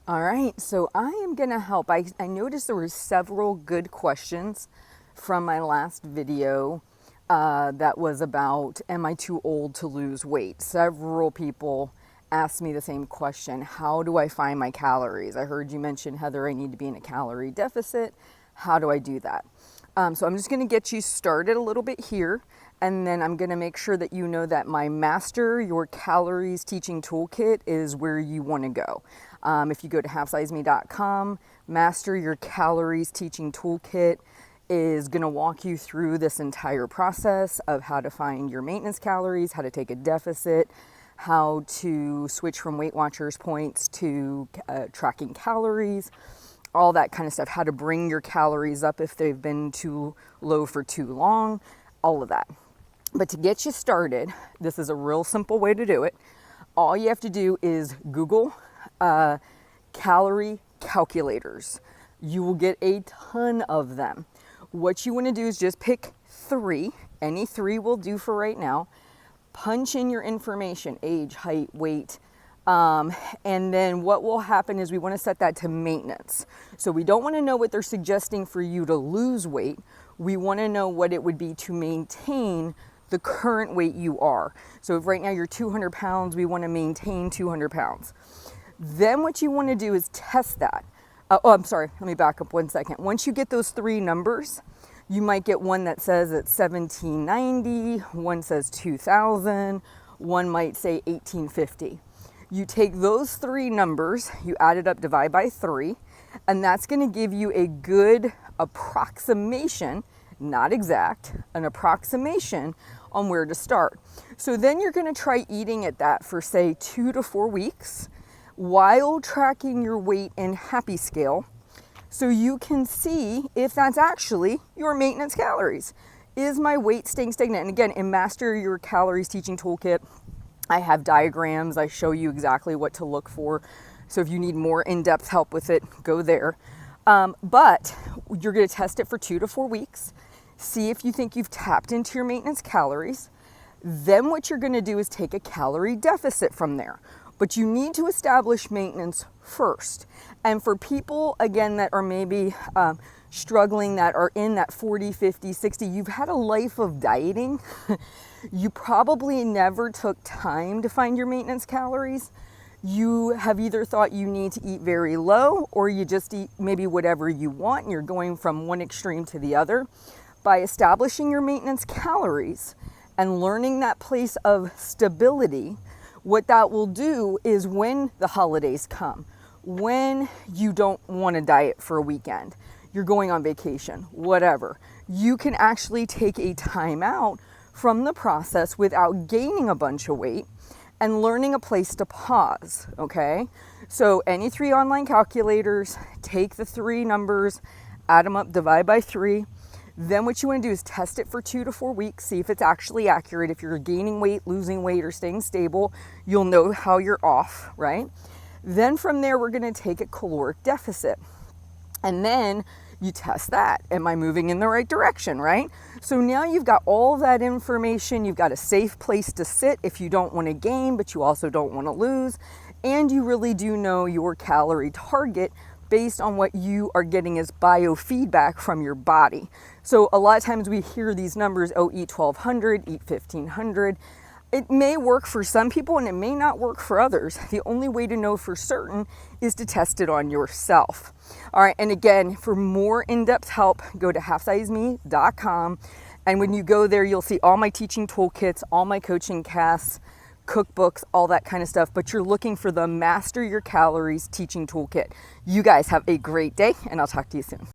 All right, so I am going to help. I noticed there were several good questions from my last video that was about, am I too old to lose weight? Several people asked me the same question. How do I find my calories? I heard you mention, Heather, I need to be in a calorie deficit. How do I do that? So I'm just going to get you started a little bit here, and then I'm going to make sure that you know that my Master Your Calories Teaching Toolkit is where you want to go. If you go to halfsizeme.com, Master Your Calories Teaching Toolkit is going to walk you through this entire process of how to find your maintenance calories, how to take a deficit, how to switch from Weight Watchers points to tracking calories, all that kind of stuff, how to bring your calories up if they've been too low for too long, all of that. But to get you started, this is a real simple way to do it. All you have to do is Google calorie calculators. You will get a ton of them. What you want to do is just pick 3. Any 3 will do for right now. Punch in your information, age, height, weight, and then what will happen is we want to set that to maintenance. So we don't want to know what they're suggesting for you to lose weight. We want to know what it would be to maintain the current weight you are. So if right now you're 200 pounds, we want to maintain 200 pounds. Then what you want to do is test that. I'm sorry, let me back up 1 second. Once you get those 3 numbers, you might get one that says it's 1790, one says 2000, one might say 1850. You take those 3 numbers, you add it up, divide by 3, and that's going to give you a good approximation, not exact, an approximation on where to start. So then you're going to try eating at that for say 2 to 4 weeks while tracking your weight in Happy Scale, so you can see if that's actually your maintenance calories. Is my weight staying stagnant? And again, in Master Your Calories Teaching Toolkit, I have diagrams. I show you exactly what to look for. So if you need more in-depth help with it, go there. But you're going to test it for 2 to 4 weeks. See if you think you've tapped into your maintenance calories. Then what you're going to do is take a calorie deficit from there. But you need to establish maintenance first. And for people, again, that are maybe struggling, that are in that 40, 50, 60, you've had a life of dieting. You probably never took time to find your maintenance calories. You have either thought you need to eat very low, or you just eat maybe whatever you want, and you're going from one extreme to the other. By establishing your maintenance calories and learning that place of stability, what that will do is when the holidays come, when you don't want to diet for a weekend, you're going on vacation, whatever, you can actually take a time out from the process without gaining a bunch of weight and learning a place to pause, okay? So any 3 online calculators, take the 3 numbers, add them up, divide by 3. Then what you want to do is test it for 2 to 4 weeks, see if it's actually accurate. If you're gaining weight, losing weight, or staying stable, you'll know how you're off, right? Then from there, we're going to take a caloric deficit. And then you test that. Am I moving in the right direction, right? So now you've got all that information. You've got a safe place to sit if you don't want to gain, but you also don't want to lose. And you really do know your calorie target based on what you are getting as biofeedback from your body. So a lot of times we hear these numbers, oh, eat 1200, eat 1500. It may work for some people and it may not work for others. The only way to know for certain is to test it on yourself. All right, and again, for more in-depth help, go to halfsizeme.com. And when you go there, you'll see all my teaching toolkits, all my coaching casts, cookbooks, all that kind of stuff, but you're looking for the Master Your Calories Teaching Toolkit. You guys have a great day, and I'll talk to you soon.